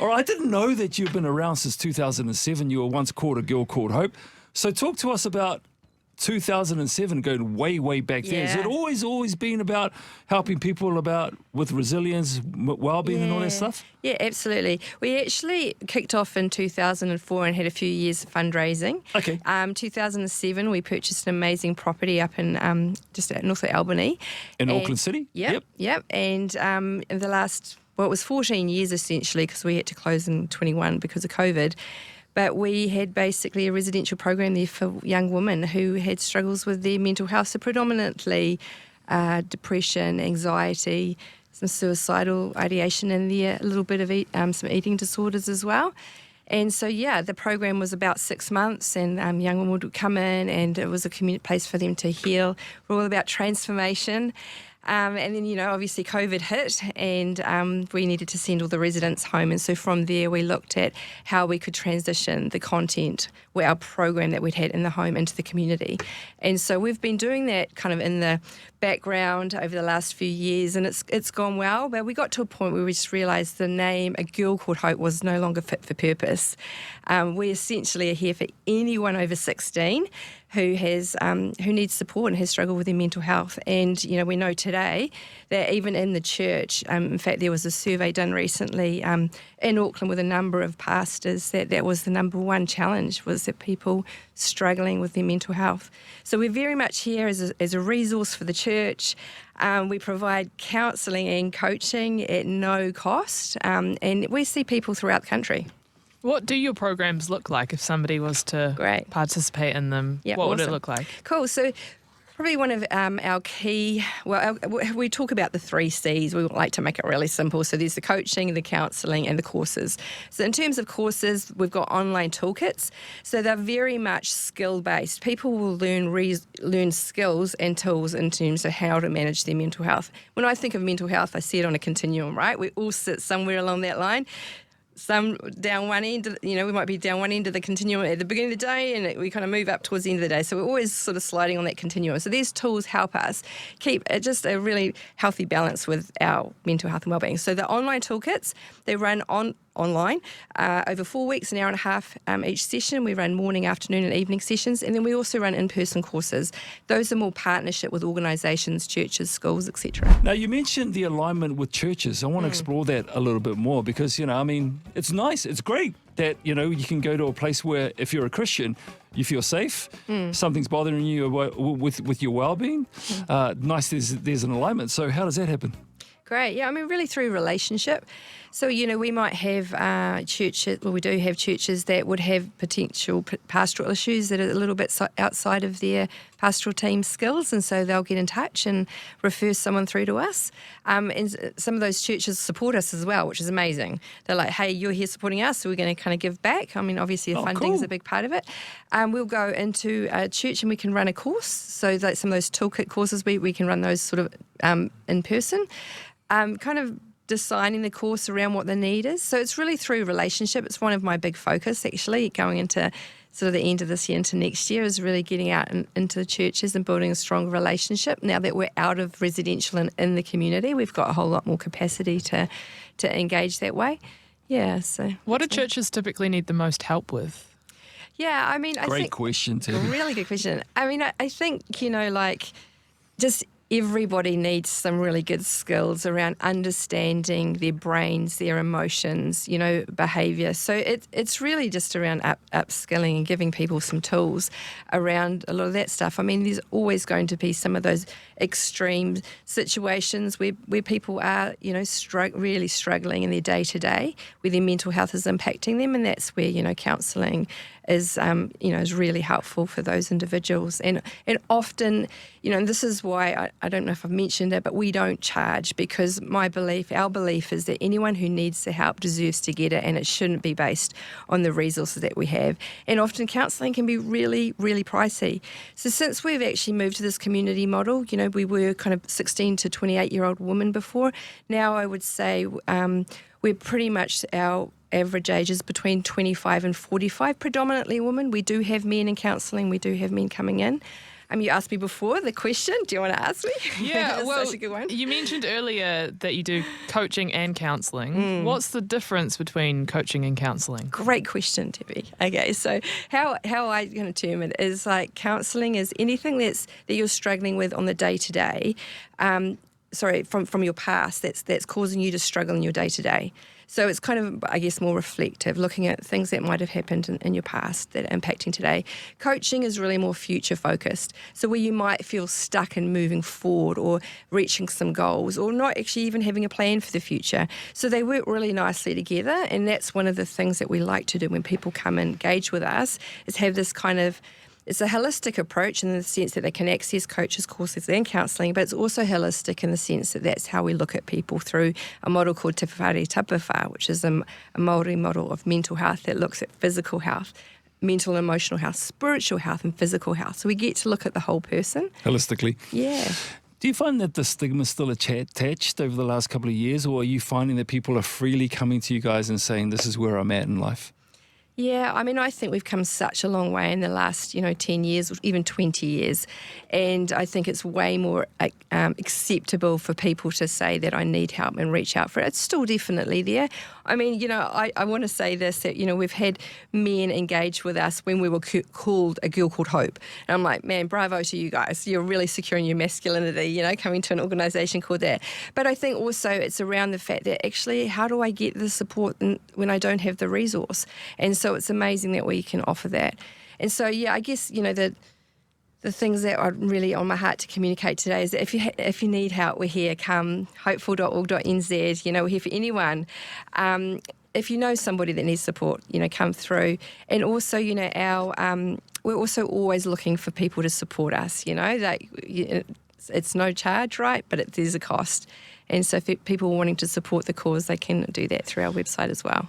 All right, I didn't know that you've been around since 2007. You were once called A Girl Called Hope. So talk to us about 2007, going way, way back there. Has it always been about helping people with resilience, well-being and all that stuff? Yeah, absolutely. We actually kicked off in 2004 and had a few years of fundraising. Okay. 2007, we purchased an amazing property up in just north of Albany. In Auckland City? Yep. And in the last, it was 14 years essentially, because we had to close in 21 because of COVID. But we had basically a residential program there for young women who had struggles with their mental health, so predominantly depression, anxiety, some suicidal ideation in there, a little bit of some eating disorders as well. And so, the program was about 6 months, and young women would come in, and it was a community place for them to heal. We're all about transformation. And then, obviously COVID hit, and we needed to send all the residents home. And so from there, we looked at how we could transition the content, our program that we'd had in the home, into the community. And so we've been doing that kind of in the background over the last few years, and it's gone well. But we got to a point where we just realised the name A Girl Called Hope was no longer fit for purpose. We essentially are here for anyone over 16 who needs support and has struggled with their mental health. And, we know today that even in the church, in fact, there was a survey done recently in Auckland with a number of pastors that was the number one challenge, was that people struggling with their mental health. So we're very much here as a resource for the church. We provide counselling and coaching at no cost, and we see people throughout the country. What do your programs look like if somebody was to participate in them? What would it look like? Cool. So probably one of our key, we talk about the 3 C's. We like to make it really simple. So there's the coaching, the counselling and the courses. So in terms of courses, we've got online toolkits. So they're very much skill-based. People will learn skills and tools in terms of how to manage their mental health. When I think of mental health, I see it on a continuum, right? We all sit somewhere along that line. Some down one end, we might be down one end of the continuum at the beginning of the day, and we kind of move up towards the end of the day. So we're always sort of sliding on that continuum. So these tools help us keep just a really healthy balance with our mental health and wellbeing. So the online toolkits, they run online over 4 weeks, an hour and a half each session. We run morning, afternoon and evening sessions, and then we also run in-person courses. Those are more partnership with organisations, churches, schools, etc. Now, you mentioned the alignment with churches. I want to explore that a little bit more because, it's nice. It's great that, you can go to a place where if you're a Christian, you feel safe, something's bothering you with your well-being. Nice, there's an alignment. So how does that happen? Great. Yeah, really through relationship. So, we might have churches, we do have churches that would have potential pastoral issues that are a little bit outside of their pastoral team skills, and so they'll get in touch and refer someone through to us. And some of those churches support us as well, which is amazing. They're like, hey, you're here supporting us, so we're going to kind of give back. Obviously, the funding is a big part of it. We'll go into a church and we can run a course. So like some of those toolkit courses, we can run those sort of in person. Kind of designing the course around what the need is. So it's really through relationship. It's one of my big focus, actually, going into sort of the end of this year into next year, is really getting out into the churches and building a strong relationship. Now that we're out of residential and in the community, we've got a whole lot more capacity to engage that way. Yeah. So what do churches typically need the most help with? Yeah, I think... Great question, too. Really good question. I think, just everybody needs some really good skills around understanding their brains, their emotions, behaviour. So it's really just around upskilling and giving people some tools around a lot of that stuff. There's always going to be some of those extreme situations where people are, really struggling in their day-to-day, where their mental health is impacting them, and that's where, counselling is really helpful for those individuals. And often, and this is why I don't know if I've mentioned it, but we don't charge, because our belief is that anyone who needs the help deserves to get it, and it shouldn't be based on the resources that we have. And often counselling can be really, really pricey. So since we've actually moved to this community model, we were kind of 16 to 28-year-old women before. Now I would say we're pretty much our average age is between 25 and 45, predominantly women. We do have men in counselling, we do have men coming in. You asked me before the question. Do you want to ask me? Yeah, That's well, such a good one. You mentioned earlier that you do coaching and counselling. What's the difference between coaching and counselling? Great question, Debbie. Okay, so how I can term it is like counselling is anything that you're struggling with on the day-to-day, from your past that's causing you to struggle in your day-to-day. So it's kind of, I guess, more reflective, looking at things that might have happened in your past that are impacting today. Coaching is really more future-focused. So where you might feel stuck in moving forward or reaching some goals or not actually even having a plan for the future. So they work really nicely together, and that's one of the things that we like to do when people come and engage with us, is have this kind of, it's a holistic approach in the sense that they can access coaches, courses and counselling, but it's also holistic in the sense that that's how we look at people through a model called Te Whare Tapawha, which is a Māori model of mental health that looks at physical health, mental and emotional health, spiritual health and physical health. So we get to look at the whole person. Holistically. Yeah. Do you find that the stigma is still attached over the last couple of years, or are you finding that people are freely coming to you guys and saying, this is where I'm at in life? Yeah, I mean, I think we've come such a long way in the last, 10 years, or even 20 years. And I think it's way more acceptable for people to say that I need help and reach out for it. It's still definitely there. I mean, I want to say this, that, we've had men engage with us when we were called a girl called Hope. And I'm like, man, bravo to you guys. You're really securing your masculinity, coming to an organisation called that. But I think also it's around the fact that actually, how do I get the support when I don't have the resource? And so it's amazing that we can offer that. And so, yeah, I guess, the things that are really on my heart to communicate today is that if you need help, we're here. Come, hopeful.org.nz. We're here for anyone. If you know somebody that needs support, come through. And also, we're also always looking for people to support us. It's no charge, right? But there's a cost. And so if people are wanting to support the cause, they can do that through our website as well.